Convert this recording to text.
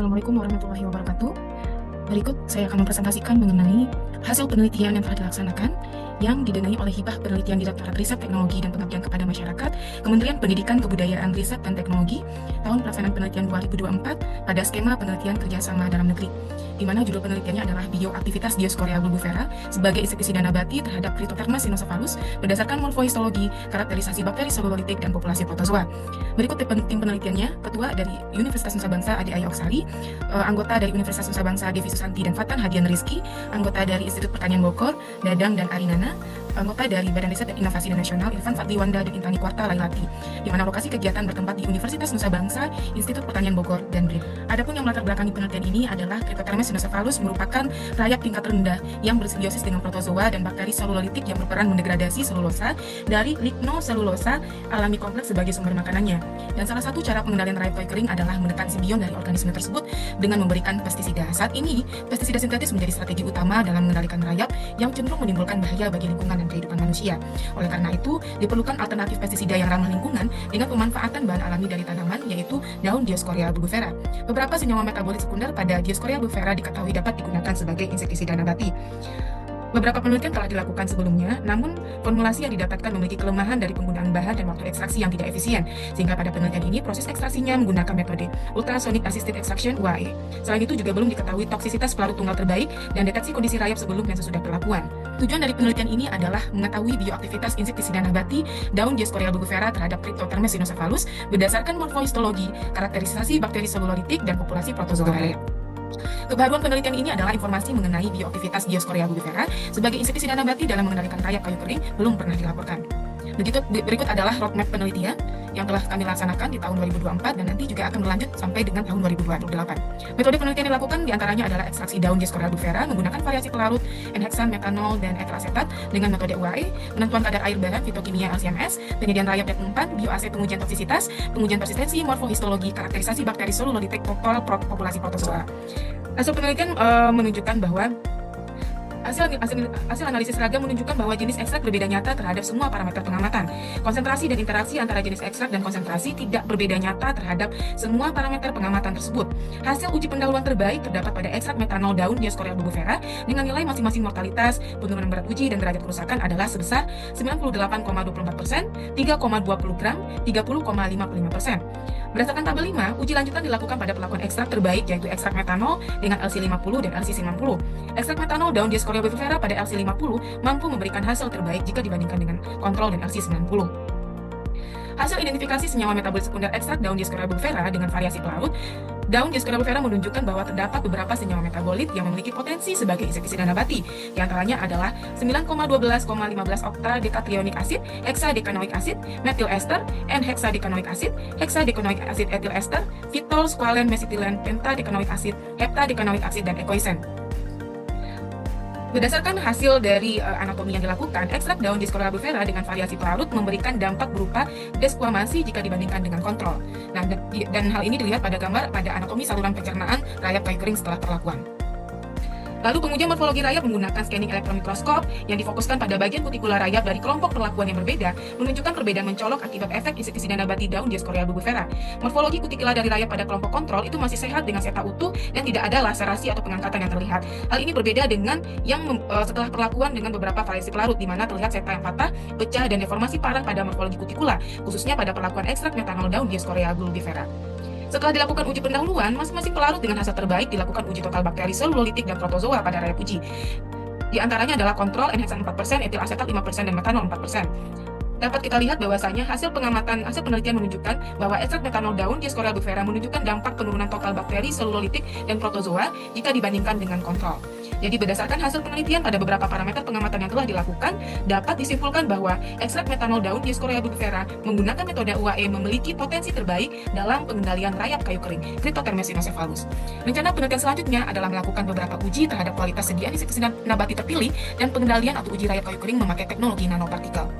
Assalamualaikum warahmatullahi wabarakatuh. Berikut saya akan mempresentasikan mengenai hasil penelitian yang telah dilaksanakan yang didanai oleh Hibah Penelitian Direktorat Riset Teknologi dan Pengabdian kepada Masyarakat, Kementerian Pendidikan, Kebudayaan, Riset, dan Teknologi, tahun pelaksanaan penelitian 2024 pada skema penelitian kerjasama dalam negeri, di mana judul penelitiannya adalah Bioaktivitas Dioskorea bulbifera sebagai insektisida nabati terhadap Cryptotherma cynocephalus berdasarkan morfohistologi, karakterisasi bakteri selulolitik, dan populasi protozoa. Berikut tim penelitiannya: Ketua dari Universitas Nusa Bangsa Ade Ayu Oksari, anggota dari Universitas Nusa Bangsa Devi Susanti dan Fatan Hadian Rizky, anggota dari Institut Pertanian Bogor Dadang dan Arinana, anggota dari Badan Riset dan Inovasi Nasional Irfan Fadliwanda dan Intani Kwarta Lailati, di mana lokasi kegiatan bertempat di Universitas Nusa Bangsa, Institut Pertanian Bogor, dan BRIN. Adapun yang melatar belakangi penelitian ini adalah Cryptotherma cynocephalus merupakan rayap tingkat rendah yang bersimbiosis dengan protozoa dan bakteri selulolitik yang berperan mendegradasi selulosa dari lignoselulosa alami kompleks sebagai sumber makanannya. Dan salah satu cara pengendalian rayap koi kering adalah menekan simbion dari organisme tersebut dengan memberikan pestisida. Saat ini, pestisida sintetis menjadi strategi utama dalam mengendalikan rayap yang cenderung menimbulkan bahaya bagi lingkungan dan kehidupan manusia. Oleh karena itu, diperlukan alternatif pestisida yang ramah lingkungan dengan pemanfaatan bahan alami dari tanaman, yaitu daun Dioskorea bulbifera. Beberapa senyawa metabolit sekunder pada Dioskorea bulbifera diketahui dapat digunakan sebagai insektisida nabati. Beberapa penelitian telah dilakukan sebelumnya, namun formulasi yang didapatkan memiliki kelemahan dari penggunaan bahan dan waktu ekstraksi yang tidak efisien, sehingga pada penelitian ini proses ekstraksinya menggunakan metode Ultrasonic Assisted Extraction (UAE). Selain itu juga belum diketahui toksisitas pelarut tunggal terbaik dan deteksi kondisi rayap sebelum dan sesudah perlakuan. Tujuan dari penelitian ini adalah mengetahui bioaktivitas insektisida nabati daun Dioskorea bulbifera terhadap Cryptotherma cynocephalus berdasarkan morfohistologi, karakterisasi bakteri selulolitik, dan populasi protozoa. Kebaruan penelitian ini adalah informasi mengenai bioaktivitas Dioskorea bulbifera sebagai insektisida nabati dalam mengendalikan rayap kayu kering belum pernah dilaporkan. Berikut adalah roadmap penelitian yang telah kami laksanakan di tahun 2024 dan nanti juga akan berlanjut sampai dengan tahun 2028. Metode penelitian yang dilakukan diantaranya adalah ekstraksi daun Dioskorea bulbifera menggunakan variasi pelarut N-heksan, metanol, dan etil asetat dengan metode UAE, penentuan kadar air bahan, fitokimia LCMS, penyediaan rayap dan umpan, bioase pengujian toksisitas, pengujian persistensi, morfohistologi, karakterisasi bakteri selulolitik, total populasi protozoa. Hasil penelitian menunjukkan bahwa Hasil analisis seragam menunjukkan bahwa jenis ekstrak berbeda nyata terhadap semua parameter pengamatan. Konsentrasi dan interaksi antara jenis ekstrak dan konsentrasi tidak berbeda nyata terhadap semua parameter pengamatan tersebut. Hasil uji pendahuluan terbaik terdapat pada ekstrak metanol daun Dioskorea bulbifera dengan nilai masing-masing mortalitas, penurunan berat uji, dan derajat kerusakan adalah sebesar 98,24%, 3,20 gram, 30,55%. Berdasarkan tabel 5, uji lanjutan dilakukan pada pelakuan ekstrak terbaik yaitu ekstrak metanol dengan LC50 dan LC90. Ekstrak metanol daun Dioskorea bulbifera pada LC50 mampu memberikan hasil terbaik jika dibandingkan dengan kontrol dan LC90. Hasil identifikasi senyawa metabolit sekunder ekstrak daun Dioskorea bulbifera dengan variasi pelarut daun Dioskorea bulbifera menunjukkan bahwa terdapat beberapa senyawa metabolit yang memiliki potensi sebagai insektisida nabati. Di antaranya adalah 9,12,15 okta-dekatrionik asid, heksadekanoik asid, metil ester, N-heksadekanoik asid, heksadekanoik asid etil ester, fitol, squalen, mesitilen, pentadekanoik asid, heptadekanoik asid, dan ekoisen. Berdasarkan hasil dari anatomi yang dilakukan, ekstrak daun Dioskorea bulbifera dengan variasi pelarut memberikan dampak berupa desquamasi jika dibandingkan dengan kontrol. Nah, dan hal ini dilihat pada gambar pada anatomi saluran pencernaan rayap kayu kering setelah perlakuan. Lalu pengujian morfologi rayap menggunakan scanning elektron mikroskop yang difokuskan pada bagian kutikula rayap dari kelompok perlakuan yang berbeda menunjukkan perbedaan mencolok akibat efek insektisida nabati daun Dioskorea bulbifera. Morfologi kutikula dari rayap pada kelompok kontrol itu masih sehat dengan seta utuh dan tidak ada laserasi atau pengangkatan yang terlihat. Hal ini berbeda dengan yang setelah perlakuan dengan beberapa variasi pelarut di mana terlihat seta yang patah, pecah, dan deformasi parah pada morfologi kutikula, khususnya pada perlakuan ekstrak metanol daun Dioskorea bulbifera. Setelah dilakukan uji pendahuluan, masing-masing pelarut dengan hasil terbaik dilakukan uji total bakteri selulolitik dan protozoa pada rayap uji. Di antaranya adalah kontrol N-heksan 4%, etil asetat 5%, dan metanol 4%. Dapat kita lihat bahwasanya hasil penelitian menunjukkan bahwa ekstrak metanol daun Dioskorea bulbifera menunjukkan dampak penurunan total bakteri selulolitik dan protozoa jika dibandingkan dengan kontrol. Jadi berdasarkan hasil penelitian pada beberapa parameter pengamatan yang telah dilakukan, dapat disimpulkan bahwa ekstrak metanol daun Dioskorea bulbifera menggunakan metode UAE memiliki potensi terbaik dalam pengendalian rayap kayu kering Cryptotherma cynocephalus. Rencana penelitian selanjutnya adalah melakukan beberapa uji terhadap kualitas sediaan insektisida nabati terpilih dan pengendalian atau uji rayap kayu kering memakai teknologi nanopartikel.